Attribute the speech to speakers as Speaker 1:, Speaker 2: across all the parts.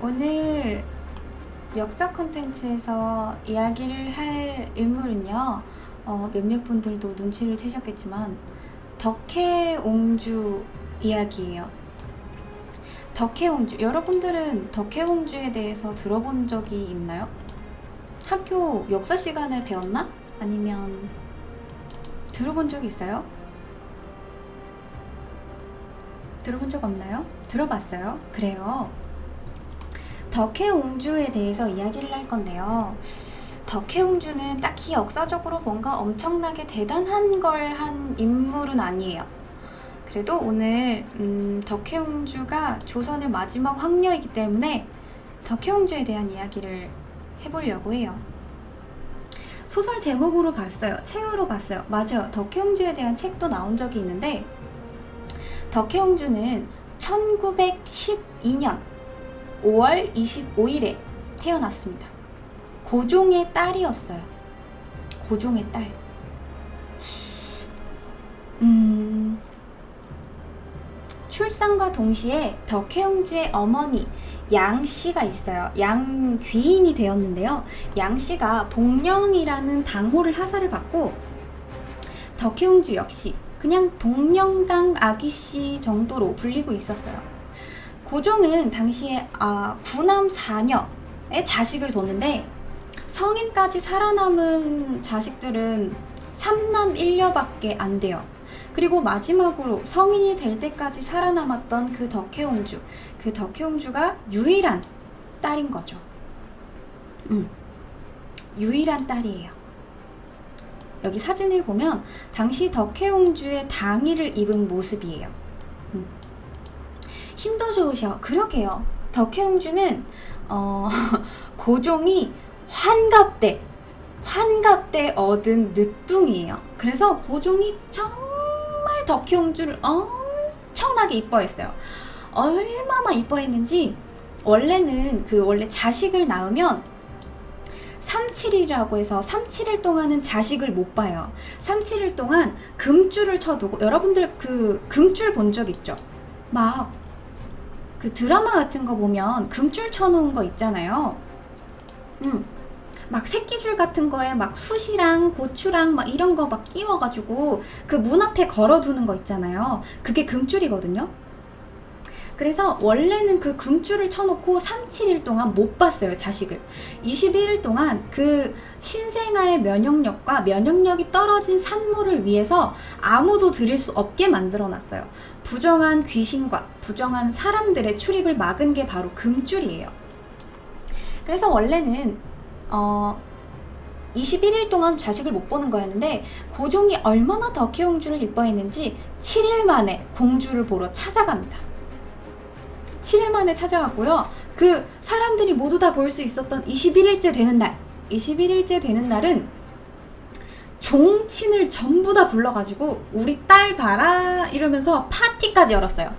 Speaker 1: 오늘 역사 콘텐츠에서 이야기를 할 인물은요, 몇몇 분들도 눈치를 채셨겠지만 덕혜옹주 이야기예요. 덕혜옹주, 여러분들은 덕혜옹주에 대해서 들어본 적이 있나요? 학교 역사 시간에 배웠나? 아니면 들어본 적이 있어요? 들어본 적 없나요? 들어봤어요? 그래요. 덕혜옹주에 대해서 이야기를 할 건데요. 덕혜옹주는 딱히 역사적으로 뭔가 엄청나게 대단한 걸 한 인물은 아니에요. 그래도 오늘 덕혜옹주가 조선의 마지막 황녀이기 때문에 덕혜옹주에 대한 이야기를 해보려고 해요. 소설 제목으로 봤어요. 책으로 봤어요. 맞아요. 덕혜옹주에 대한 책도 나온 적이 있는데, 덕혜옹주는 1912년 5월 25일에 태어났습니다. 고종의 딸이었어요. 고종의 딸. 출산과 동시에 덕혜옹주의 어머니 양씨가 있어요. 양귀인이 되었는데요. 양씨가 복령이라는 당호를 하사를 받고, 덕혜옹주 역시 그냥 복령당 아기씨 정도로 불리고 있었어요. 고종은 당시에 구남 4녀의 자식을 뒀는데, 성인까지 살아남은 자식들은 3남 1녀밖에 안 돼요. 그리고 마지막으로 성인이 될 때까지 살아남았던 그 덕혜옹주, 그 덕혜옹주가 유일한 딸인 거죠. 유일한 딸이에요. 여기 사진을 보면 당시 덕혜옹주의 당의를 입은 모습이에요. 힘도 좋으셔. 그러게요. 덕혜옹주는 고종이 환갑 때 얻은 늦둥이에요. 그래서 고종이 정말 덕혜옹주를 엄청나게 이뻐했어요. 얼마나 이뻐했는지, 원래는 원래 자식을 낳으면 37일이라고 해서 37일 동안은 자식을 못 봐요. 37일 동안 금줄을 쳐두고, 여러분들 그 금줄 본 적 있죠? 막 그 드라마 같은 거 보면 금줄 쳐놓은 거 있잖아요. 막 새끼줄 같은 거에 막 숯이랑 고추랑 막 이런 거 막 끼워가지고 그 문 앞에 걸어두는 거 있잖아요. 그게 금줄이거든요. 그래서 원래는 그 금줄을 쳐놓고 37일 동안 못 봤어요, 자식을. 21일 동안 그 신생아의 면역력과 면역력이 떨어진 산모를 위해서 아무도 들일 수 없게 만들어놨어요. 부정한 귀신과 부정한 사람들의 출입을 막은 게 바로 금줄이에요. 그래서 원래는 21일 동안 자식을 못 보는 거였는데, 고종이 얼마나 덕혜옹주를 이뻐했는지 7일 만에 공주를 보러 찾아갑니다. 7일 만에 찾아갔고요. 그 사람들이 모두 다 볼 수 있었던 21일째 되는 날은 종친을 전부 다 불러가지고 우리 딸 봐라 이러면서 파티까지 열었어요.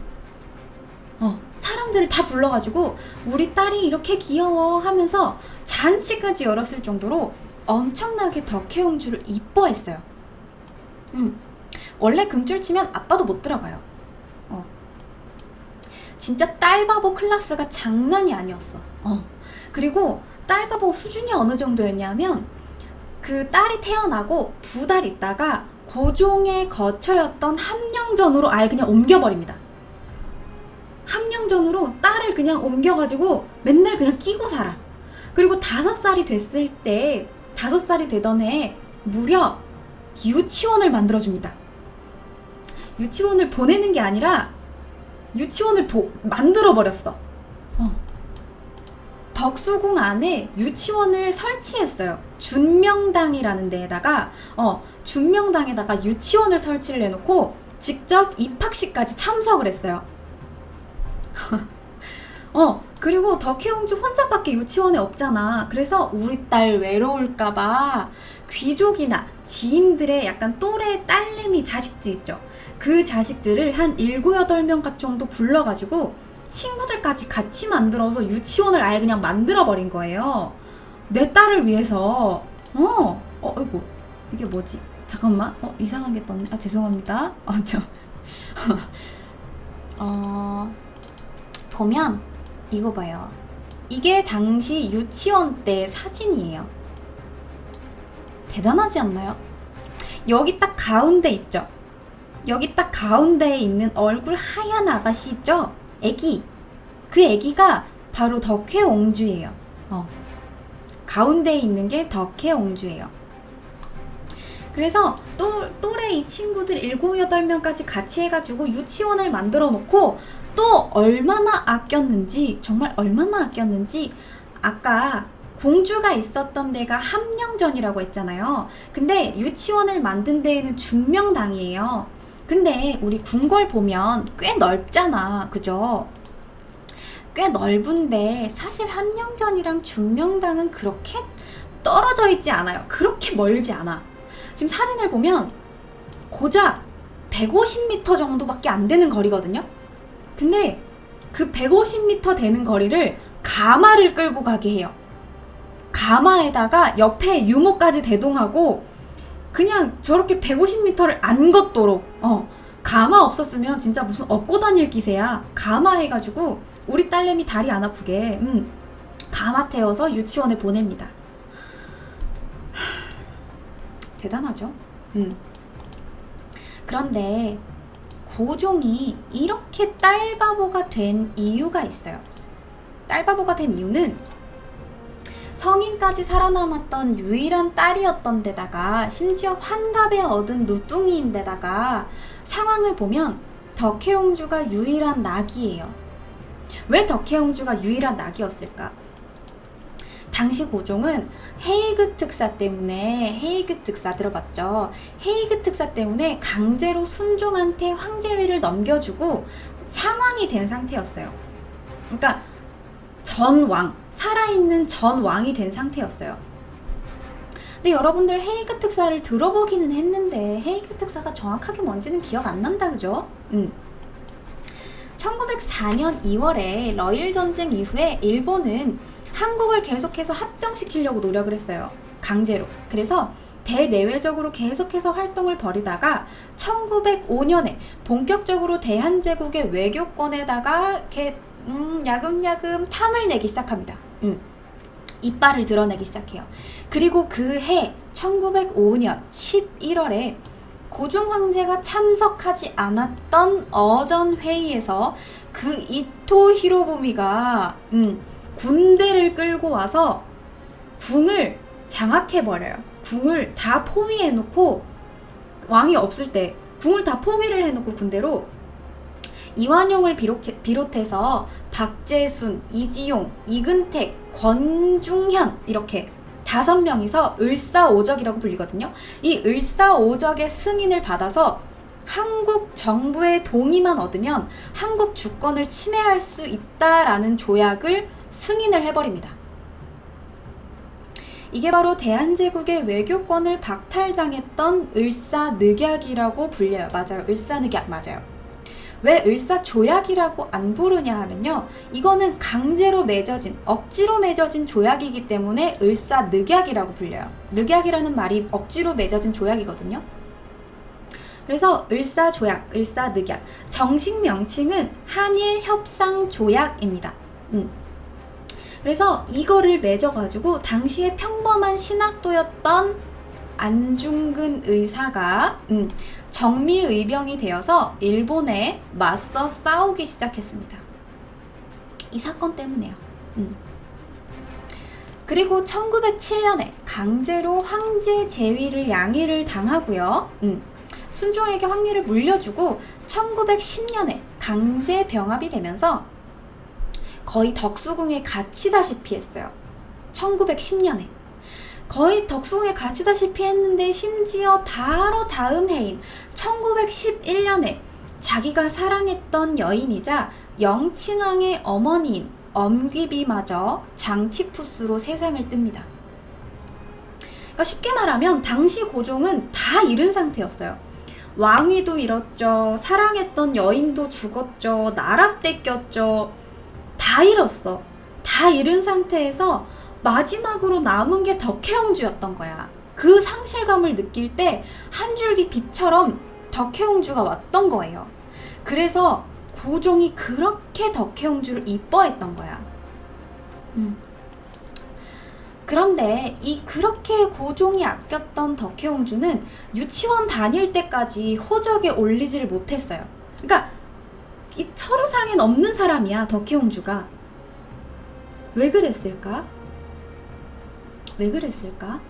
Speaker 1: 사람들을 다 불러가지고 우리 딸이 이렇게 귀여워 하면서 잔치까지 열었을 정도로 엄청나게 덕혜옹주를 이뻐했어요. 원래 금줄 치면 아빠도 못 들어가요. 진짜 딸바보 클래스가 장난이 아니었어. 그리고 딸바보 수준이 어느 정도였냐면, 그 딸이 태어나고 2달 있다가 고종의 거처였던 함령전으로 아예 그냥 옮겨버립니다. 함령전으로 딸을 그냥 옮겨가지고 맨날 그냥 끼고 살아. 그리고 5살이 됐을 때, 5살이 되던 해에 무려 유치원을 만들어줍니다. 유치원을 보내는 게 아니라 유치원을 만들어버렸어. 덕수궁 안에 유치원을 설치했어요. 준명당이라는 데에다가 준명당에다가 유치원을 설치를 해놓고 직접 입학식까지 참석을 했어요. 그리고 덕혜옹주 혼자밖에 유치원에 없잖아. 그래서 우리 딸 외로울까봐 귀족이나 지인들의 약간 또래 딸내미 자식들 있죠. 그 자식들을 한 7, 8명 정도 불러가지고 친구들까지 같이 만들어서 유치원을 아예 그냥 만들어버린 거예요. 내 딸을 위해서. 이거 이게 뭐지? 잠깐만. 이상하게 떴네. 죄송합니다. 보면 이거 봐요. 이게 당시 유치원 때 사진이에요. 대단하지 않나요? 여기 딱 가운데 있죠? 여기 딱 가운데에 있는 얼굴 하얀 아가씨 있죠? 애기. 그 애기가 바로 덕혜옹주예요. 가운데에 있는 게 덕혜옹주예요. 그래서 또래 이 친구들 7, 8명까지 같이 해가지고 유치원을 만들어 놓고 또 얼마나 아꼈는지, 정말 얼마나 아꼈는지, 아까 공주가 있었던 데가 함령전이라고 했잖아요. 근데 유치원을 만든 데에는 중명당이에요. 근데 우리 궁궐 보면 꽤 넓잖아. 그죠? 꽤 넓은데 사실 함령전이랑 중명당은 그렇게 떨어져 있지 않아요. 그렇게 멀지 않아. 지금 사진을 보면 고작 150m 정도밖에 안 되는 거리거든요. 근데 그 150m 되는 거리를 가마를 끌고 가게 해요. 가마에다가 옆에 유모까지 대동하고 그냥 저렇게 150m를 안 걷도록 가마 없었으면 진짜 무슨 업고 다닐 기세야. 가마 해가지고 우리 딸내미 다리 안 아프게 가마 태워서 유치원에 보냅니다. 대단하죠? 그런데 고종이 이렇게 딸바보가 된 이유가 있어요. 딸바보가 된 이유는 성인까지 살아남았던 유일한 딸이었던 데다가 심지어 환갑에 얻은 누뚱이인데다가 상황을 보면 덕혜옹주가 유일한 낙이에요. 왜 덕혜옹주가 유일한 낙이었을까? 당시 고종은 헤이그 특사 때문에, 헤이그 특사 들어봤죠? 헤이그 특사 때문에 강제로 순종한테 황제위를 넘겨주고 상왕이 된 상태였어요. 그러니까 전왕, 살아있는 전왕이 된 상태였어요. 근데 여러분들 헤이그 특사를 들어보기는 했는데 헤이그 특사가 정확하게 뭔지는 기억 안 난다, 그죠? 1904년 2월에 러일 전쟁 이후에 일본은 한국을 계속해서 합병시키려고 노력을 했어요. 강제로. 그래서 대내외적으로 계속해서 활동을 벌이다가 1905년에 본격적으로 대한제국의 외교권에다가 이렇게 야금야금 탐을 내기 시작합니다. 이빨을 드러내기 시작해요. 그리고 그 해 1905년 11월에 고종 황제가 참석하지 않았던 어전 회의에서 그 이토 히로부미가 군대를 끌고 와서 궁을 장악해버려요. 궁을 다 포위해놓고, 왕이 없을 때 궁을 다 포위를 해놓고 군대로 이완용을 비롯해서 박재순, 이지용, 이근택, 권중현 이렇게 5명이서 을사오적이라고 불리거든요. 이 을사오적의 승인을 받아서 한국 정부의 동의만 얻으면 한국 주권을 침해할 수 있다라는 조약을 승인을 해버립니다. 이게 바로 대한제국의 외교권을 박탈당했던 을사늑약이라고 불려요. 맞아요. 을사늑약 맞아요. 왜 을사조약이라고 안 부르냐 하면요, 이거는 강제로 맺어진, 억지로 맺어진 조약이기 때문에 을사늑약이라고 불려요. 늑약이라는 말이 억지로 맺어진 조약이거든요. 그래서 을사조약, 을사늑약, 정식 명칭은 한일협상조약입니다. 그래서 이거를 맺어가지고 당시에 평범한 신학도였던 안중근 의사가 정미의병이 되어서 일본에 맞서 싸우기 시작했습니다. 이 사건 때문에요. 그리고 1907년에 강제로 황제 제위를 양위를 당하고요. 순종에게 황위를 물려주고 1910년에 강제 병합이 되면서 거의 덕수궁에 갇히다시피 했어요. 1910년에. 거의 덕수궁에 갇히다시피 했는데 심지어 바로 다음 해인 1911년에 자기가 사랑했던 여인이자 영친왕의 어머니인 엄귀비마저 장티푸스로 세상을 뜹니다. 그러니까 쉽게 말하면 당시 고종은 다 잃은 상태였어요. 왕위도 잃었죠. 사랑했던 여인도 죽었죠. 나라 뺏겼죠. 다 잃었어. 다 잃은 상태에서 마지막으로 남은 게 덕혜옹주였던 거야. 그 상실감을 느낄 때 한 줄기 빛처럼 덕혜옹주가 왔던 거예요. 그래서 고종이 그렇게 덕혜옹주를 이뻐했던 거야. 그런데 이 그렇게 고종이 아꼈던 덕혜옹주는 유치원 다닐 때까지 호적에 올리지를 못했어요. 그러니까 이 서류상엔 없는 사람이야, 덕혜옹주가. 왜 그랬을까? 왜 그랬을까?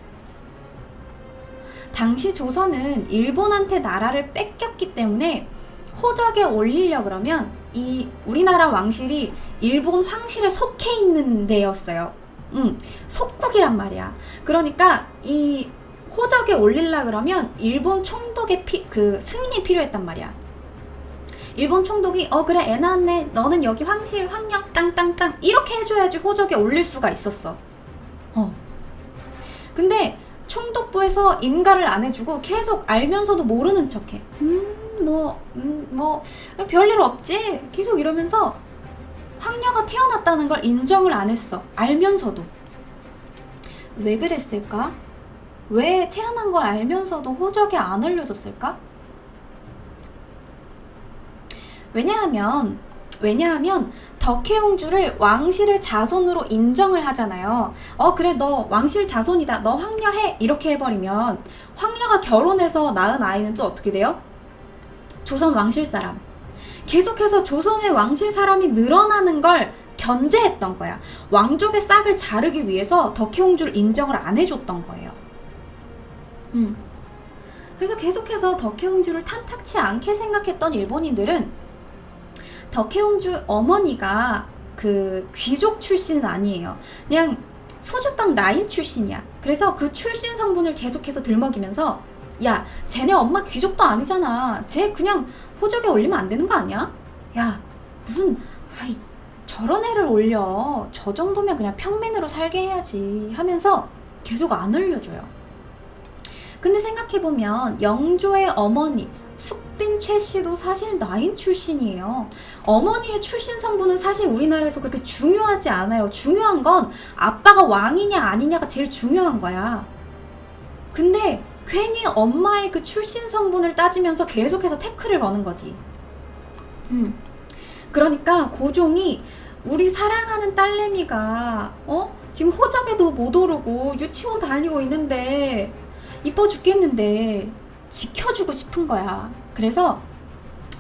Speaker 1: 당시 조선은 일본한테 나라를 뺏겼기 때문에 호적에 올리려 그러면 이 우리나라 왕실이 일본 황실에 속해 있는 데였어요. 속국이란 말이야. 그러니까 이 호적에 올리려 그러면 일본 총독의 그 승인이 필요했단 말이야. 일본 총독이 그래 애 낳았네, 너는 여기 황실 황력 땅땅땅 이렇게 해줘야지 호적에 올릴 수가 있었어. 근데 총독부에서 인가를 안 해주고 계속 알면서도 모르는 척해. 별일 없지? 계속 이러면서 황녀가 태어났다는 걸 인정을 안 했어. 알면서도. 왜 그랬을까? 왜 태어난 걸 알면서도 호적에 안 알려줬을까? 왜냐하면 덕혜옹주를 왕실의 자손으로 인정을 하잖아요. 그래 너 왕실 자손이다, 너 황녀해, 이렇게 해버리면 황녀가 결혼해서 낳은 아이는 또 어떻게 돼요? 조선 왕실 사람. 계속해서 조선의 왕실 사람이 늘어나는 걸 견제했던 거야. 왕족의 싹을 자르기 위해서 덕혜옹주를 인정을 안 해줬던 거예요. 그래서 계속해서 덕혜옹주를 탐탁치 않게 생각했던 일본인들은 덕혜옹주 어머니가 그 귀족 출신은 아니에요. 그냥 소주빵 나인 출신이야. 그래서 그 출신 성분을 계속해서 들먹이면서 야, 쟤네 엄마 귀족도 아니잖아. 쟤 그냥 호적에 올리면 안 되는 거 아니야? 야, 무슨 저런 애를 올려. 저 정도면 그냥 평민으로 살게 해야지 하면서 계속 안 올려줘요. 근데 생각해보면 영조의 어머니 숙빈 최씨도 사실 나인 출신이에요. 어머니의 출신 성분은 사실 우리나라에서 그렇게 중요하지 않아요. 중요한 건 아빠가 왕이냐 아니냐가 제일 중요한 거야. 근데 괜히 엄마의 그 출신 성분을 따지면서 계속해서 태클을 거는 거지. 그러니까 고종이 우리 사랑하는 딸내미가 지금 호적에도 못 오르고 유치원 다니고 있는데 이뻐 죽겠는데 지켜주고 싶은 거야. 그래서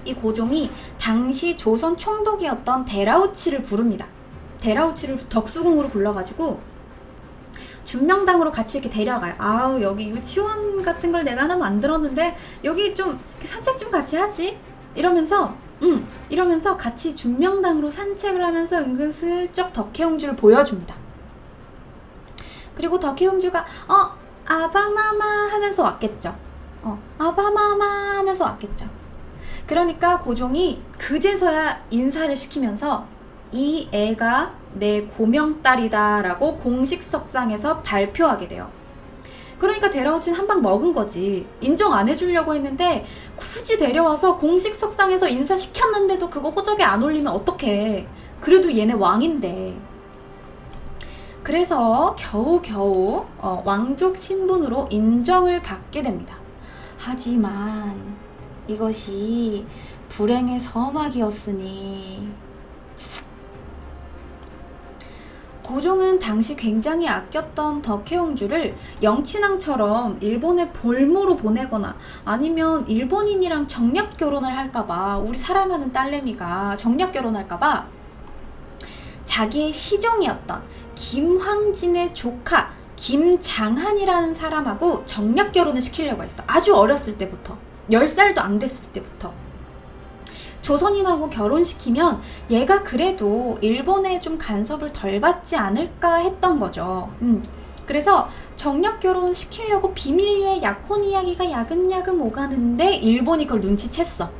Speaker 1: 이 고종이 당시 조선 총독이었던 대라우치를 부릅니다. 대라우치를 덕수궁으로 불러가지고 준명당으로 같이 이렇게 데려가요. 아우, 여기 유치원 같은 걸 내가 하나 만들었는데 여기 좀 산책 좀 같이 하지? 이러면서 같이 준명당으로 산책을 하면서 은근슬쩍 덕혜옹주를 보여줍니다. 그리고 덕혜옹주가 아바마마 하면서 왔겠죠. 아바마마 하면서 왔겠죠. 그러니까 고종이 그제서야 인사를 시키면서 이 애가 내 고명딸이다 라고 공식 석상에서 발표하게 돼요. 그러니까 대라우치는 한 방 먹은 거지. 인정 안 해주려고 했는데 굳이 데려와서 공식 석상에서 인사시켰는데도 그거 호적에 안 올리면 어떡해. 그래도 얘네 왕인데. 그래서 겨우겨우 왕족 신분으로 인정을 받게 됩니다. 하지만 이것이 불행의 서막이었으니 고종은 당시 굉장히 아꼈던 덕혜옹주를 영친왕처럼 일본에 볼모로 보내거나 아니면 일본인이랑 정략 결혼을 할까봐, 우리 사랑하는 딸내미가 정략 결혼할까봐 자기의 시종이었던 김황진의 조카 김장한이라는 사람하고 정략 결혼을 시키려고 했어. 아주 어렸을 때부터, 10살도 안 됐을 때부터. 조선인하고 결혼시키면 얘가 그래도 일본에 좀 간섭을 덜 받지 않을까 했던 거죠. 그래서 정략 결혼을 시키려고 비밀리에 약혼 이야기가 야금야금 오가는데 일본이 그걸 눈치챘어.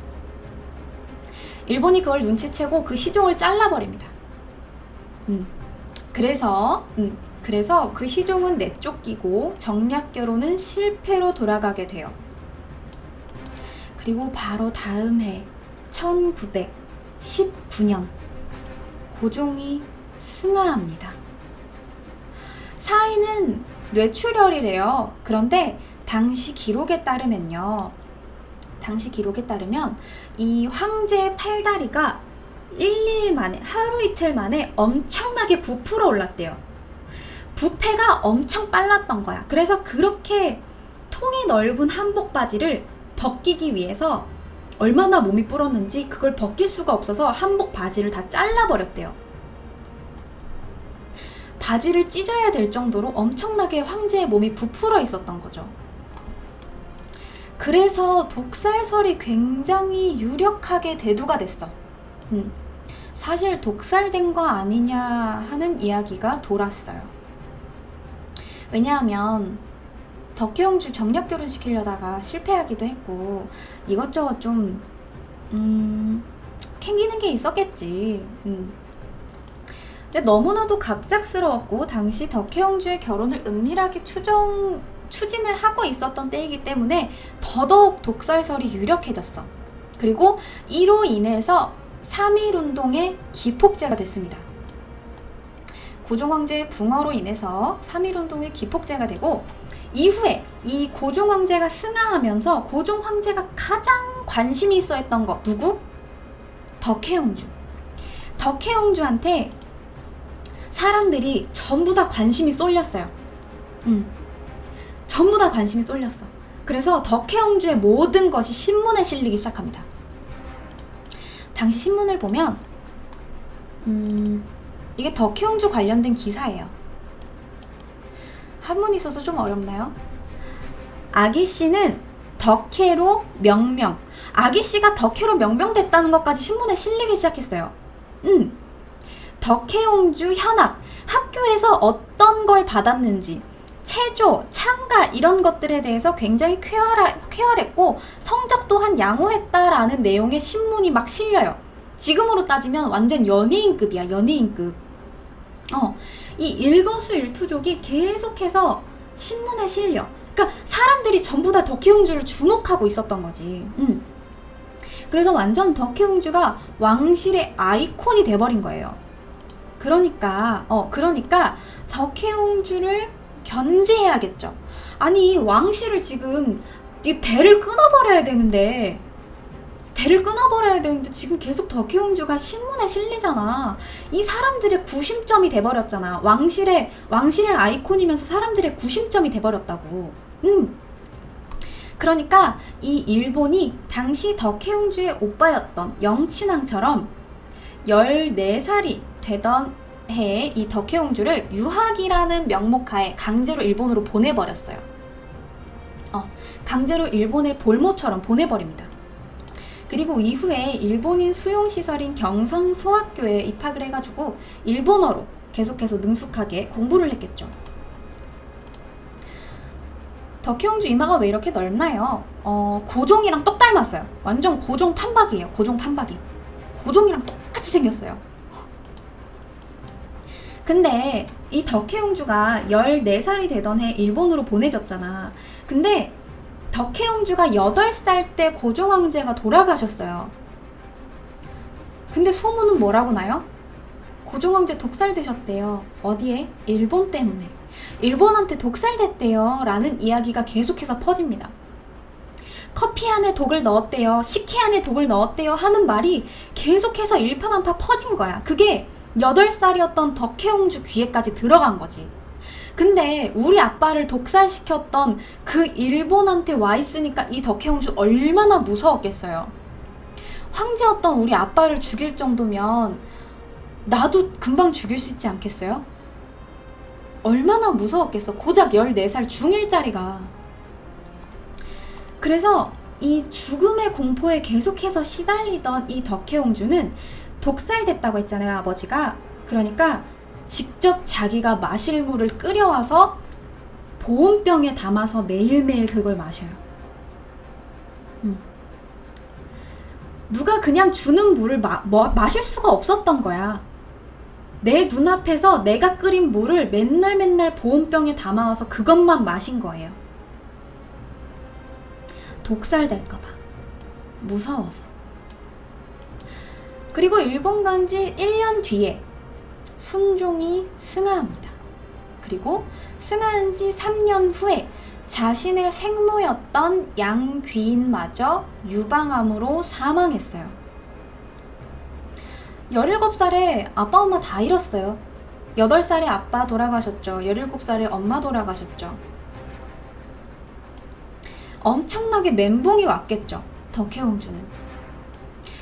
Speaker 1: 일본이 그걸 눈치채고 그 시종을 잘라버립니다. 그래서 그 시종은 내쫓기고 정략 결혼은 실패로 돌아가게 돼요. 그리고 바로 다음 해 1919년 고종이 승하합니다. 사인은 뇌출혈이래요. 그런데 당시 기록에 따르면요, 당시 기록에 따르면 이 황제의 팔다리가 1일 만에, 하루 이틀 만에 엄청나게 부풀어 올랐대요. 부패가 엄청 빨랐던 거야. 그래서 그렇게 통이 넓은 한복 바지를 벗기기 위해서 얼마나 몸이 불었는지 그걸 벗길 수가 없어서 한복 바지를 다 잘라버렸대요. 바지를 찢어야 될 정도로 엄청나게 황제의 몸이 부풀어 있었던 거죠. 그래서 독살설이 굉장히 유력하게 대두가 됐어. 사실 독살된 거 아니냐 하는 이야기가 돌았어요. 왜냐하면 덕혜옹주 정력 결혼시키려다가 실패하기도 했고 이것저것 좀 캥기는 게 있었겠지. 근데 너무나도 갑작스러웠고 당시 덕혜옹주의 결혼을 은밀하게 추진을 하고 있었던 때이기 때문에 더더욱 독살설이 유력해졌어. 그리고 이로 인해서 3.1운동의 기폭제가 됐습니다. 고종황제의 붕어로 인해서 3.1운동의 기폭제가 되고 이후에 이 고종황제가 승하하면서 고종황제가 가장 관심이 있어 했던 거 누구? 덕혜옹주. 덕혜옹주한테 사람들이 전부 다 관심이 쏠렸어요. 전부 다 관심이 쏠렸어. 그래서 덕혜옹주의 모든 것이 신문에 실리기 시작합니다. 당시 신문을 보면 이게 덕혜옹주 관련된 기사예요. 한문이 있어서 좀 어렵나요? 아기씨는 덕혜로 명명. 아기씨가 덕혜로 명명됐다는 것까지 신문에 실리기 시작했어요. 덕혜옹주 현악, 학교에서 어떤 걸 받았는지, 체조, 창가 이런 것들에 대해서 굉장히 쾌활했고 성적 또한 양호했다라는 내용의 신문이 막 실려요. 지금으로 따지면 완전 연예인급이야, 연예인급. 이 일거수일투족이 계속해서 신문에 실려. 그러니까 사람들이 전부 다 덕혜옹주를 주목하고 있었던 거지. 그래서 완전 덕혜옹주가 왕실의 아이콘이 돼버린 거예요. 그러니까 덕혜옹주를 견제해야겠죠. 아니 왕실을 지금 이 대를 끊어버려야 되는데 지금 계속 덕혜옹주가 신문에 실리잖아. 이 사람들의 구심점이 돼버렸잖아. 왕실의 아이콘이면서 사람들의 구심점이 돼버렸다고. 그러니까 이 일본이 당시 덕혜옹주의 오빠였던 영친왕처럼 14살이 되던 해에 이 덕혜옹주를 유학이라는 명목하에 강제로 일본으로 보내버렸어요. 강제로 일본의 볼모처럼 보내버립니다. 그리고 이후에 일본인 수용시설인 경성소학교에 입학을 해가지고 일본어로 계속해서 능숙하게 공부를 했겠죠. 덕혜옹주 이마가 왜 이렇게 넓나요? 고종이랑 똑 닮았어요. 완전 고종 판박이에요. 고종 판박이. 고종이랑 똑같이 생겼어요. 근데 이 덕혜옹주가 14살이 되던 해 일본으로 보내졌잖아. 근데 덕혜옹주가 8살 때 고종황제가 돌아가셨어요. 근데 소문은 뭐라고 나요? 고종황제 독살되셨대요. 어디에? 일본 때문에. 일본한테 독살됐대요 라는 이야기가 계속해서 퍼집니다. 커피 안에 독을 넣었대요, 식혜 안에 독을 넣었대요 하는 말이 계속해서 일파만파 퍼진 거야. 그게 8살이었던 덕혜옹주 귀에까지 들어간 거지. 근데 우리 아빠를 독살시켰던 그 일본한테 와 있으니까 이 덕혜옹주 얼마나 무서웠겠어요. 황제였던 우리 아빠를 죽일 정도면 나도 금방 죽일 수 있지 않겠어요? 얼마나 무서웠겠어. 고작 14살 중1짜리가. 그래서 이 죽음의 공포에 계속해서 시달리던 이 덕혜옹주는 독살됐다고 했잖아요, 아버지가. 그러니까 직접 자기가 마실 물을 끓여와서 보온병에 담아서 매일매일 그걸 마셔요. 누가 그냥 주는 물을 마실 수가 없었던 거야. 내 눈앞에서 내가 끓인 물을 맨날 보온병에 담아와서 그것만 마신 거예요. 독살될까봐 무서워서. 그리고 일본 간 지 1년 뒤에 순종이 승하합니다. 그리고 승하한 지 3년 후에 자신의 생모였던 양귀인마저 유방암으로 사망했어요. 17살에 아빠 엄마 다 잃었어요. 8살에 아빠 돌아가셨죠. 17살에 엄마 돌아가셨죠. 엄청나게 멘붕이 왔겠죠. 덕혜옹주는.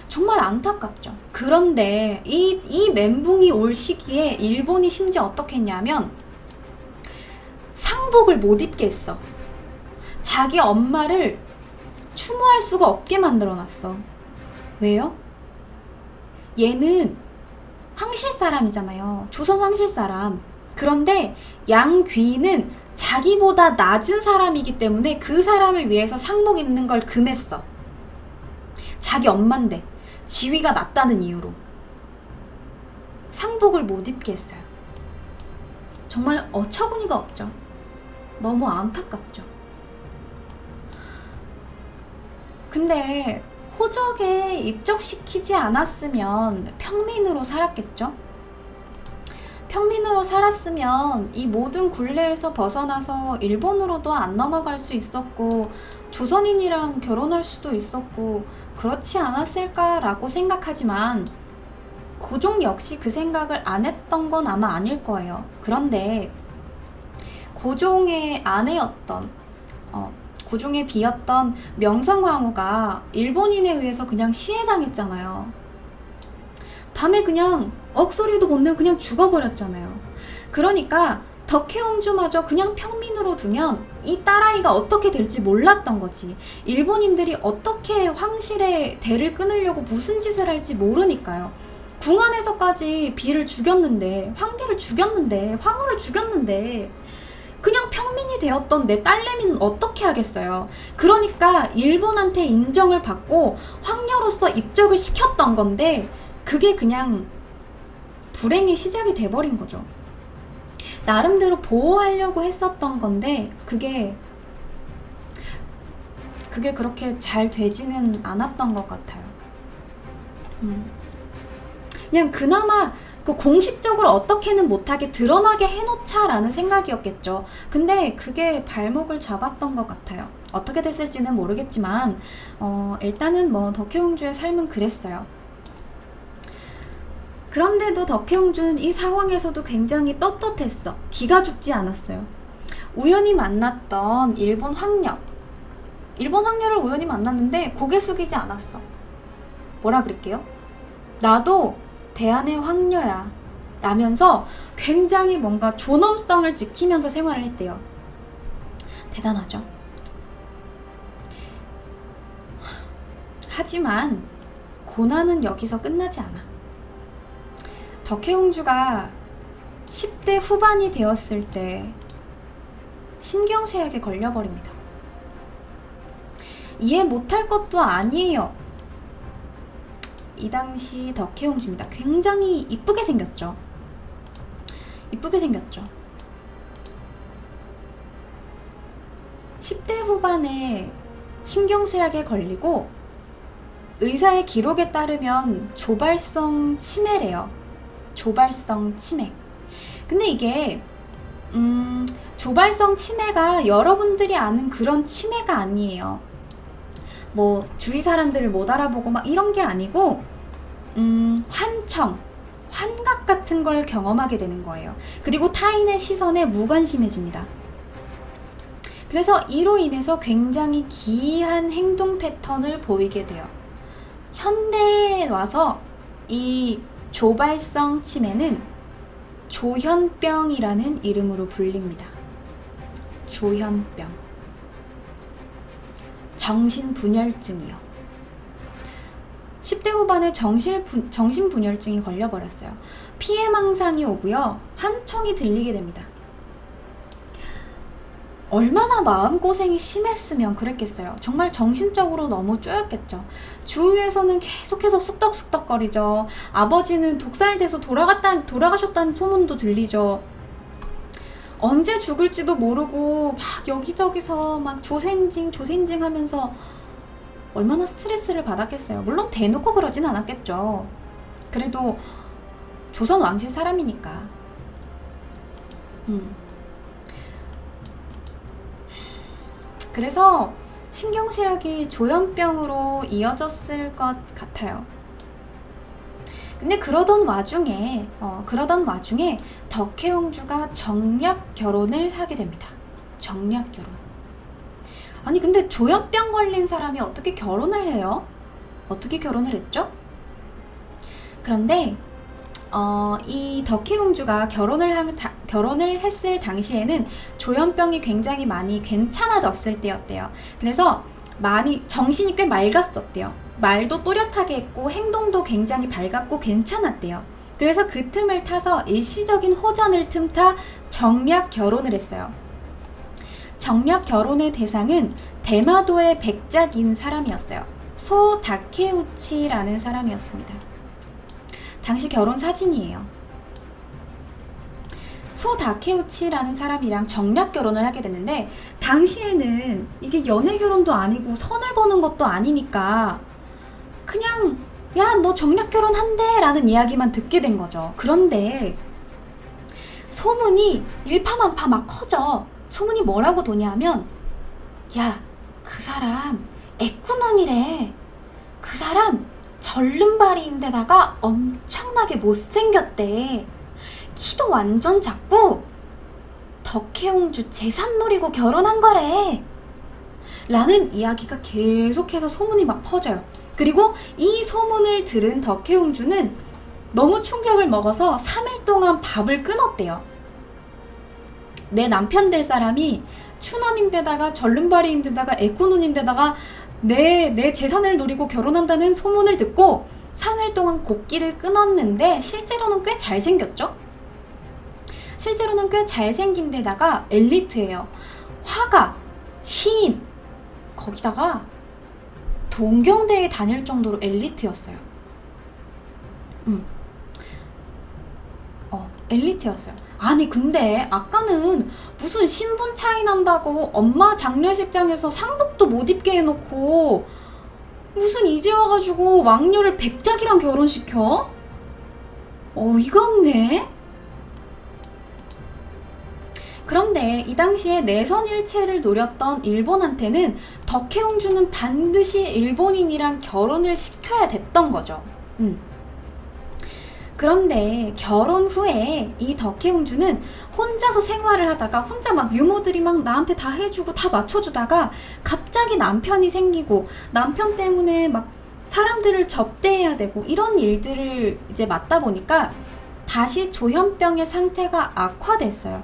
Speaker 1: 정말 안타깝죠. 그런데 이 멘붕이 올 시기에 일본이 심지어 어떻게 했냐면 상복을 못 입게 했어. 자기 엄마를 추모할 수가 없게 만들어놨어. 왜요? 얘는 황실 사람이잖아요. 조선 황실 사람. 그런데 양귀는 자기보다 낮은 사람이기 때문에 그 사람을 위해서 상복 입는 걸 금했어. 자기 엄만데 지위가 낮다는 이유로 상복을 못 입게 했어요. 정말 어처구니가 없죠. 너무 안타깝죠. 근데 호적에 입적시키지 않았으면 평민으로 살았겠죠? 평민으로 살았으면 이 모든 굴레에서 벗어나서 일본으로도 안 넘어갈 수 있었고 조선인이랑 결혼할 수도 있었고 그렇지 않았을까라고 생각하지만 고종 역시 그 생각을 안 했던 건 아마 아닐 거예요. 그런데 고종의 아내였던 고종의 비였던 명성황후가 일본인에 의해서 그냥 시해당했잖아요. 밤에 그냥 억소리도 못 내고 그냥 죽어버렸잖아요. 그러니까 덕혜옹주마저 그냥 평민으로 두면 이 딸아이가 어떻게 될지 몰랐던 거지. 일본인들이 어떻게 황실의 대를 끊으려고 무슨 짓을 할지 모르니까요. 궁 안에서까지 비를 죽였는데, 황비를 죽였는데, 황후를 죽였는데 그냥 평민이 되었던 내 딸내미는 어떻게 하겠어요. 그러니까 일본한테 인정을 받고 황녀로서 입적을 시켰던 건데 그게 그냥 불행의 시작이 돼버린 거죠. 나름대로 보호하려고 했었던 건데 그게 그렇게 잘 되지는 않았던 것 같아요. 그냥 그나마 그 공식적으로 어떻게는 못하게 드러나게 해놓자라는 생각이었겠죠. 근데 그게 발목을 잡았던 것 같아요. 어떻게 됐을지는 모르겠지만 일단은 뭐 덕혜옹주의 삶은 그랬어요. 그런데도 덕혜옹주는 이 상황에서도 굉장히 떳떳했어. 기가 죽지 않았어요. 우연히 만났던 일본 황녀를 우연히 만났는데 고개 숙이지 않았어. 뭐라 그럴게요? 나도 대한의 황녀야 라면서 굉장히 뭔가 존엄성을 지키면서 생활을 했대요. 대단하죠. 하지만 고난은 여기서 끝나지 않아. 덕혜옹주가 10대 후반이 되었을 때 신경쇠약에 걸려버립니다. 이해 못할 것도 아니에요. 이 당시 덕혜옹주입니다. 굉장히 이쁘게 생겼죠. 이쁘게 생겼죠. 10대 후반에 신경쇠약에 걸리고 의사의 기록에 따르면 조발성 치매래요. 조발성 치매. 근데 이게 조발성 치매가 여러분들이 아는 그런 치매가 아니에요. 뭐 주위 사람들을 못 알아보고 막 이런 게 아니고 환각 같은 걸 경험하게 되는 거예요. 그리고 타인의 시선에 무관심해집니다. 그래서 이로 인해서 굉장히 기이한 행동 패턴을 보이게 돼요. 현대에 와서 이 조발성 치매는 조현병이라는 이름으로 불립니다. 조현병. 정신분열증이요. 10대 후반에 정신분열증이 걸려버렸어요. 피해망상이 오고요. 환청이 들리게 됩니다. 얼마나 마음고생이 심했으면 그랬겠어요. 정말 정신적으로 너무 쪼였겠죠. 주위에서는 계속해서 쑥덕쑥덕거리죠. 아버지는 독살돼서 돌아가셨다는 소문도 들리죠. 언제 죽을지도 모르고 막 여기저기서 막 조센징 하면서 얼마나 스트레스를 받았겠어요. 물론 대놓고 그러진 않았겠죠. 그래도 조선 왕실 사람이니까. 그래서 신경쇠약이 조현병으로 이어졌을 것 같아요. 근데 그러던 와중에 덕혜옹주가 정략 결혼을 하게 됩니다. 정략 결혼. 아니 근데 조현병 걸린 사람이 어떻게 결혼을 해요? 어떻게 결혼을 했죠? 그런데 이 덕혜옹주가 결혼을 했을 당시에는 조현병이 굉장히 많이 괜찮아졌을 때였대요. 그래서 많이 정신이 꽤 맑았었대요. 말도 또렷하게 했고 행동도 굉장히 밝았고 괜찮았대요. 그래서 그 틈을 타서 일시적인 호전을 틈타 정략 결혼을 했어요. 정략 결혼의 대상은 대마도의 백작인 사람이었어요. 소 다케우치라는 사람이었습니다. 당시 결혼 사진이에요. 소 다케우치라는 사람이랑 정략 결혼을 하게 됐는데, 당시에는 이게 연애 결혼도 아니고 선을 보는 것도 아니니까 그냥 야 너 정략 결혼한대 라는 이야기만 듣게 된 거죠. 그런데 소문이 일파만파 막 커져. 소문이 뭐라고 도냐면, 야 그 사람 애꾸눈이래. 그 사람 절름발이인데다가 엄청나게 못생겼대. 키도 완전 작고 덕혜옹주 재산 노리고 결혼한 거래 라는 이야기가 계속해서 소문이 막 퍼져요. 그리고 이 소문을 들은 덕혜옹주는 너무 충격을 먹어서 3일 동안 밥을 끊었대요. 내 남편 될 사람이 추남인데다가 절름발이인데다가 애꾸눈인데다가 내 재산을 노리고 결혼한다는 소문을 듣고 3일 동안 곡기를 끊었는데, 실제로는 꽤 잘생겼죠? 실제로는 꽤 잘생긴 데다가 엘리트예요. 화가, 시인, 거기다가 동경대에 다닐 정도로 엘리트였어요. 엘리트였어요. 아니 근데 아까는 무슨 신분 차이 난다고 엄마 장례식장에서 상복도 못 입게 해놓고 무슨 이제 와가지고 왕녀를 백작이랑 결혼시켜? 어이가 없네. 그런데 이 당시에 내선일체를 노렸던 일본한테는 덕혜옹주는 반드시 일본인이랑 결혼을 시켜야 됐던 거죠. 그런데 결혼 후에 이 덕혜옹주는 혼자서 생활을 하다가 혼자 막 유모들이 막 나한테 다 해주고 다 맞춰주다가 갑자기 남편이 생기고 남편 때문에 막 사람들을 접대해야 되고 이런 일들을 이제 맡다 보니까 다시 조현병의 상태가 악화됐어요.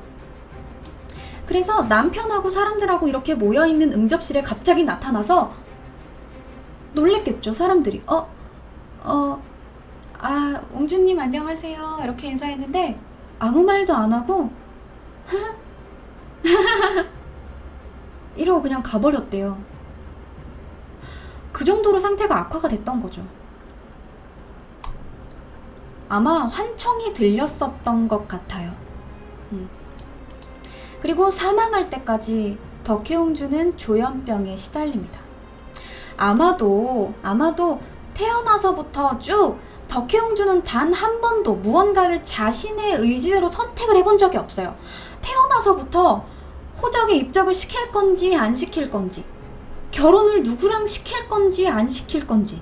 Speaker 1: 그래서 남편하고 사람들하고 이렇게 모여있는 응접실에 갑자기 나타나서 놀랬겠죠, 사람들이. 옹주님 안녕하세요 이렇게 인사했는데 아무 말도 안 하고 이러고 그냥 가버렸대요. 그 정도로 상태가 악화가 됐던 거죠. 아마 환청이 들렸었던 것 같아요. 그리고 사망할 때까지 덕혜옹주는 조현병에 시달립니다. 아마도 태어나서부터 쭉 덕혜옹주는 단 한 번도 무언가를 자신의 의지대로 선택을 해본 적이 없어요. 태어나서부터 호적에 입적을 시킬 건지 안 시킬 건지, 결혼을 누구랑 시킬 건지 안 시킬 건지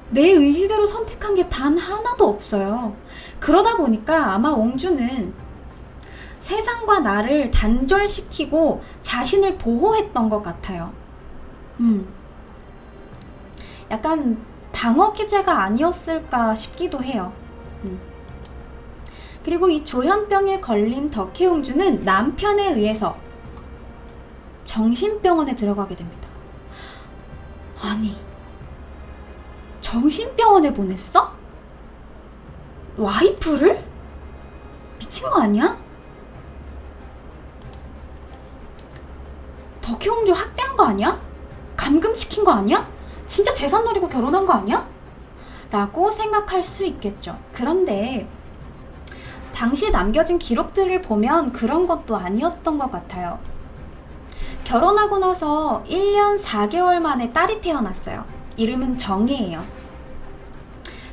Speaker 1: 내 의지대로 선택한 게 단 하나도 없어요. 그러다 보니까 아마 옹주는 세상과 나를 단절시키고 자신을 보호했던 것 같아요. 약간 방어 기제가 아니었을까 싶기도 해요. 그리고 이 조현병에 걸린 덕혜옹주는 남편에 의해서 정신병원에 들어가게 됩니다. 아니, 정신병원에 보냈어? 와이프를? 미친 거 아니야? 덕혜옹주 학대한 거 아니야? 감금시킨 거 아니야? 진짜 재산 노리고 결혼한 거 아니야? 라고 생각할 수 있겠죠. 그런데 당시 남겨진 기록들을 보면 그런 것도 아니었던 것 같아요. 결혼하고 나서 1년 4개월 만에 딸이 태어났어요. 이름은 정혜예요.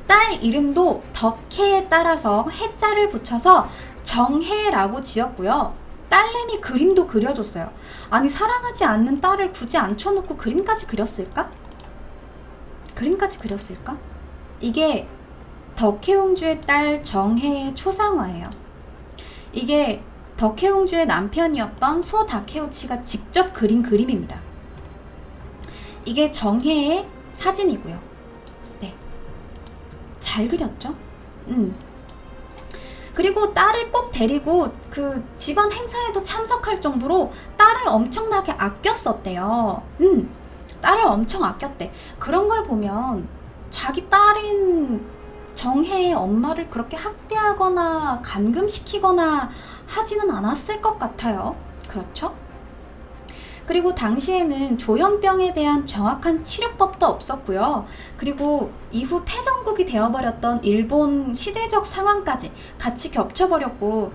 Speaker 1: 딸 이름도 덕혜에 따라서 해자를 붙여서 정혜라고 지었고요. 딸내미 그림도 그려줬어요. 아니 사랑하지 않는 딸을 굳이 앉혀놓고 그림까지 그렸을까? 그림까지 그렸을까? 이게 덕혜옹주의 딸 정혜의 초상화예요. 이게 덕혜옹주의 남편이었던 소 다케우치가 직접 그린 그림입니다. 이게 정혜의 사진이고요. 네, 잘 그렸죠? 그리고 딸을 꼭 데리고 그 집안 행사에도 참석할 정도로 딸을 엄청나게 아꼈었대요. 딸을 엄청 아꼈대. 그런 걸 보면 자기 딸인 정혜의 엄마를 그렇게 학대하거나 감금시키거나 하지는 않았을 것 같아요. 그렇죠? 그리고 당시에는 조현병에 대한 정확한 치료법도 없었고요. 그리고 이후 패전국이 되어버렸던 일본 시대적 상황까지 같이 겹쳐버렸고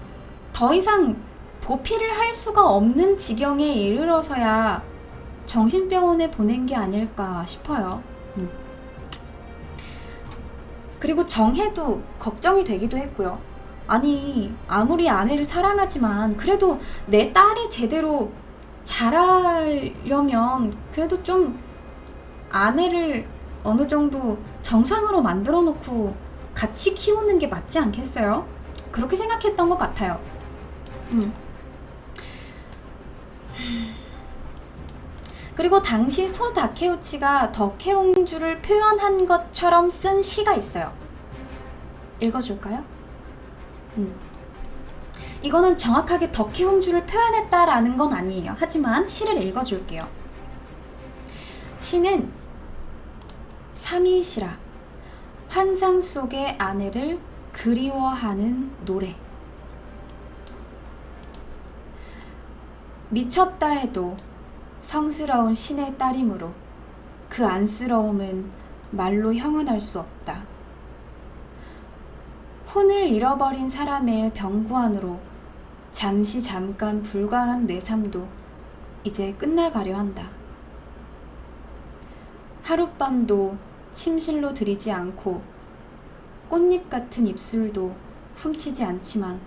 Speaker 1: 더 이상 도피를 할 수가 없는 지경에 이르러서야 정신병원에 보낸 게 아닐까 싶어요. 그리고 정혜도 걱정이 되기도 했고요. 아니 아무리 아내를 사랑하지만 그래도 내 딸이 제대로 자라려면 그래도 좀 아내를 어느 정도 정상으로 만들어 놓고 같이 키우는 게 맞지 않겠어요? 그렇게 생각했던 것 같아요. 그리고 당시 소 다케우치가 덕혜옹주를 표현한 것처럼 쓴 시가 있어요. 읽어줄까요? 이거는 정확하게 덕혜옹주를 표현했다라는 건 아니에요. 하지만 시를 읽어줄게요. 시는 삼이시라 환상 속의 아내를 그리워하는 노래. 미쳤다 해도 성스러운 신의 딸이므로 그 안쓰러움은 말로 형언할 수 없다. 혼을 잃어버린 사람의 병구안으로 잠깐 불과한 내 삶도 이제 끝나가려 한다. 하룻밤도 침실로 들이지 않고 꽃잎 같은 입술도 훔치지 않지만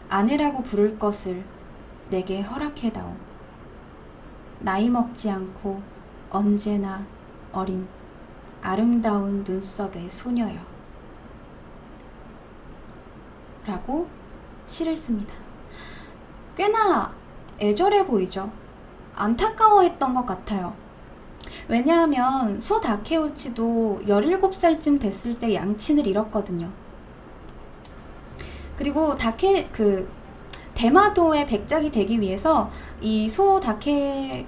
Speaker 1: 아내라고 부를 것을 내게 허락해다오. 나이 먹지 않고 언제나 어린 아름다운 눈썹의 소녀여. 라고 시를 씁니다. 꽤나 애절해 보이죠? 안타까워했던 것 같아요. 왜냐하면 소 다케우치도 17살쯤 됐을 때 양친을 잃었거든요. 그리고 대마도의 백작이 되기 위해서 이 소 다케우치도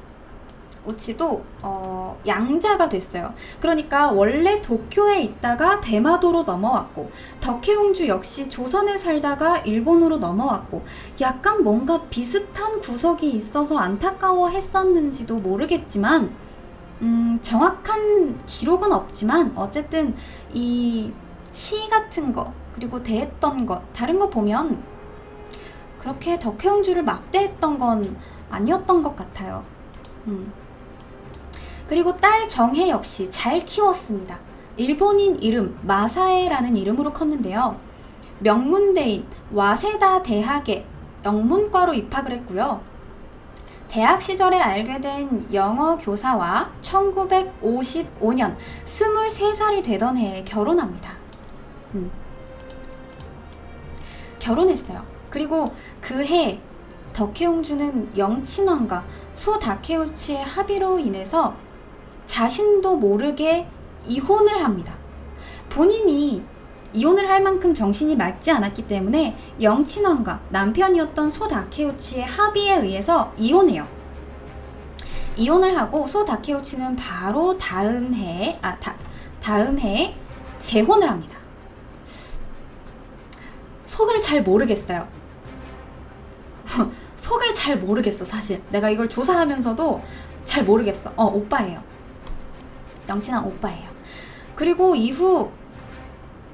Speaker 1: 양자가 됐어요. 그러니까 원래 도쿄에 있다가 대마도로 넘어왔고 덕혜옹주 역시 조선에 살다가 일본으로 넘어왔고 약간 뭔가 비슷한 구석이 있어서 안타까워 했었는지도 모르겠지만 정확한 기록은 없지만 어쨌든 이 시 같은 거 그리고 대했던 것 다른 거 보면 그렇게 덕혜옹주를 막대했던 건 아니었던 것 같아요. 그리고 딸 정혜 역시 잘 키웠습니다. 일본인 이름 마사에라는 이름으로 컸는데요. 명문대인 와세다 대학에 영문과로 입학을 했고요. 대학 시절에 알게 된 영어 교사와 1955년 23살이 되던 해에 결혼합니다. 결혼했어요. 그리고 그 해 덕혜옹주는 영친왕과 소 다케우치의 합의로 인해서 자신도 모르게 이혼을 합니다. 본인이 이혼을 할 만큼 정신이 맑지 않았기 때문에 영친왕과 남편이었던 소 다케우치의 합의에 의해서 이혼해요. 이혼을 하고 소 다케우치는 바로 다음 해에 재혼을 합니다. 속을 잘 모르겠어요. 속을 잘 모르겠어. 사실 내가 이걸 조사하면서도 잘 모르겠어. 오빠예요. 영친왕 오빠예요. 그리고 이후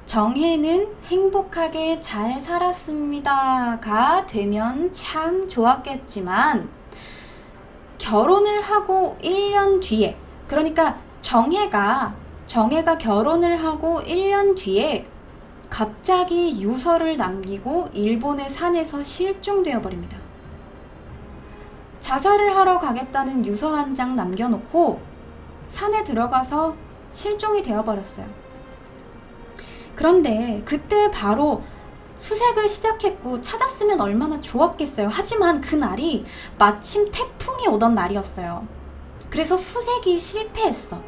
Speaker 1: 정혜는 행복하게 잘 살았습니다가 되면 참 좋았겠지만 결혼을 하고 1년 뒤에 그러니까 정혜가 결혼을 하고 1년 뒤에 갑자기 유서를 남기고 일본의 산에서 실종되어 버립니다. 자살을 하러 가겠다는 유서 한 장 남겨놓고 산에 들어가서 실종이 되어버렸어요. 그런데 그때 바로 수색을 시작했고 찾았으면 얼마나 좋았겠어요. 하지만 그날이 마침 태풍이 오던 날이었어요. 그래서 수색이 실패했어.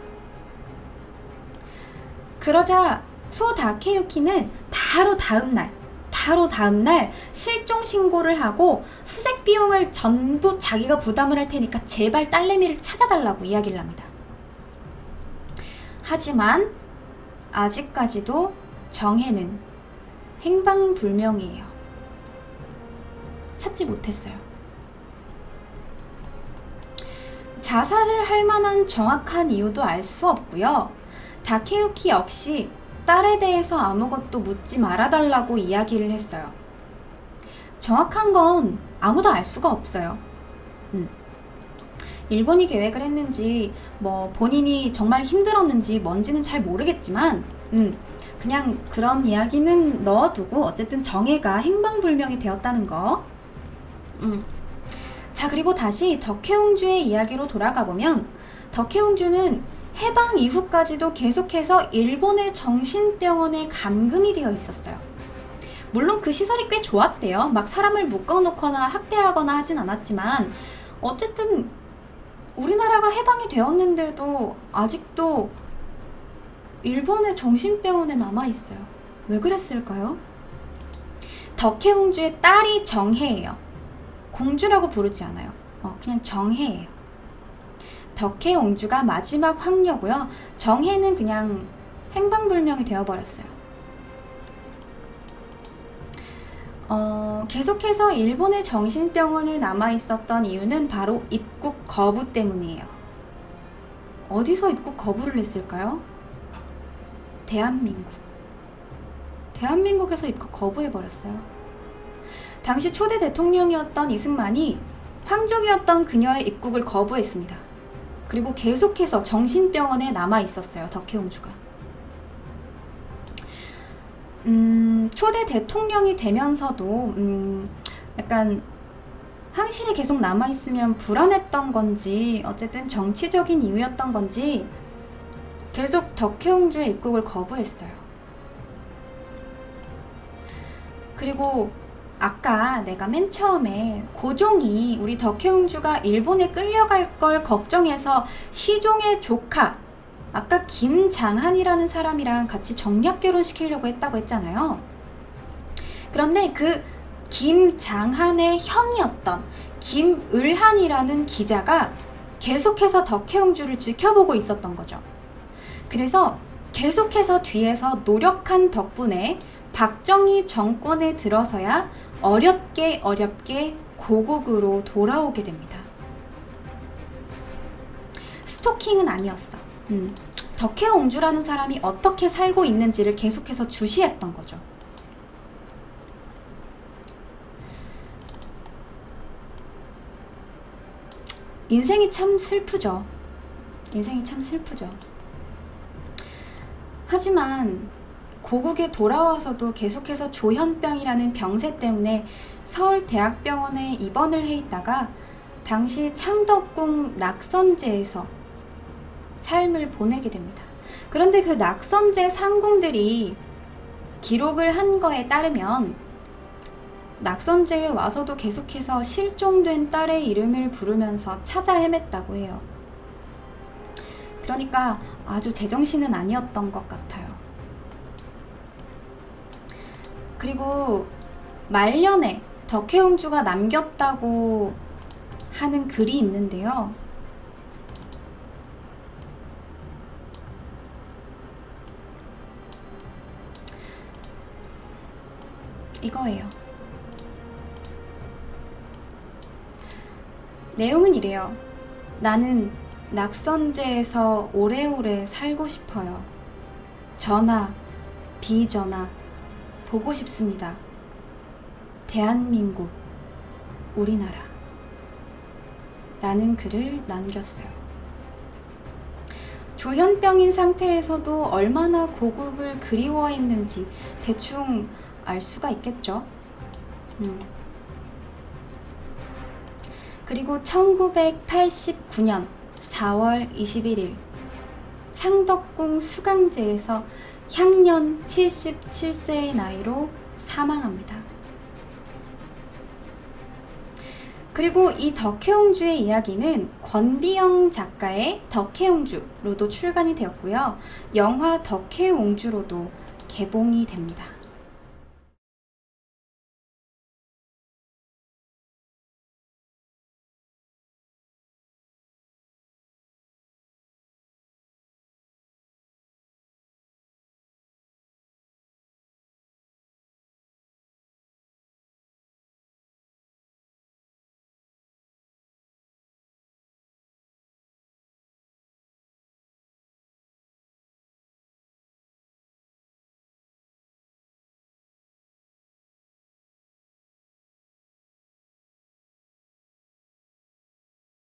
Speaker 1: 그러자 소 다케유키는 바로 다음날 실종 신고를 하고 수색 비용을 전부 자기가 부담을 할 테니까 제발 딸내미를 찾아달라고 이야기를 합니다. 하지만 아직까지도 정혜는 행방불명이에요. 찾지 못했어요. 자살을 할 만한 정확한 이유도 알 수 없고요. 다케유키 역시 딸에 대해서 아무것도 묻지 말아달라고 이야기를 했어요. 정확한 건 아무도 알 수가 없어요. 일본이 계획을 했는지 본인이 정말 힘들었는지 뭔지는 잘 모르겠지만 그냥 그런 이야기는 넣어두고 어쨌든 정혜가 행방불명이 되었다는 거. 자, 그리고 다시 덕혜옹주의 이야기로 돌아가보면 덕혜옹주는 해방 이후까지도 계속해서 일본의 정신병원에 감금이 되어 있었어요. 물론 그 시설이 꽤 좋았대요. 막 사람을 묶어놓거나 학대하거나 하진 않았지만 어쨌든 우리나라가 해방이 되었는데도 아직도 일본의 정신병원에 남아있어요. 왜 그랬을까요? 덕혜옹주의 딸이 정혜예요. 공주라고 부르지 않아요. 그냥 정혜예요. 덕혜옹주가 마지막 황녀고요. 정혜는 그냥 행방불명이 되어버렸어요. 계속해서 일본의 정신병원에 남아있었던 이유는 바로 입국 거부 때문이에요. 어디서 입국 거부를 했을까요? 대한민국에서 입국 거부해버렸어요. 당시 초대 대통령이었던 이승만이 황족이었던 그녀의 입국을 거부했습니다. 그리고 계속해서 정신병원에 남아있었어요. 덕혜옹주가. 초대 대통령이 되면서도 약간 황실이 계속 남아있으면 불안했던 건지 어쨌든 정치적인 이유였던 건지 계속 덕혜옹주의 입국을 거부했어요. 그리고 아까 내가 맨 처음에 고종이 우리 덕혜옹주가 일본에 끌려갈 걸 걱정해서 시종의 조카, 아까 김장한이라는 사람이랑 같이 정략 결혼시키려고 했다고 했잖아요. 그런데 그 김장한의 형이었던 김을한이라는 기자가 계속해서 덕혜옹주를 지켜보고 있었던 거죠. 그래서 계속해서 뒤에서 노력한 덕분에 박정희 정권에 들어서야 어렵게 고국으로 돌아오게 됩니다. 스토킹은 아니었어. 덕혜옹주라는 사람이 어떻게 살고 있는지를 계속해서 주시했던 거죠. 인생이 참 슬프죠. 하지만 고국에 돌아와서도 계속해서 조현병이라는 병세 때문에 서울대학병원에 입원을 해 있다가 당시 창덕궁 낙선제에서 삶을 보내게 됩니다. 그런데 그 낙선제 상궁들이 기록을 한 거에 따르면 낙선제에 와서도 계속해서 실종된 딸의 이름을 부르면서 찾아 헤맸다고 해요. 그러니까 아주 제정신은 아니었던 것 같아요. 그리고 말년에 덕혜옹주가 남겼다고 하는 글이 있는데요. 이거예요. 내용은 이래요. 나는 낙선제에서 오래오래 살고 싶어요. 전하, 비전하, 보고 싶습니다. 대한민국, 우리나라 라는 글을 남겼어요. 조현병인 상태에서도 얼마나 고국을 그리워했는지 대충 알 수가 있겠죠. 그리고 1989년 4월 21일 창덕궁 수강제에서 향년 77세의 나이로 사망합니다. 그리고 이 덕혜옹주의 이야기는 권비영 작가의 덕혜옹주로도 출간이 되었고요. 영화 덕혜옹주로도 개봉이 됩니다.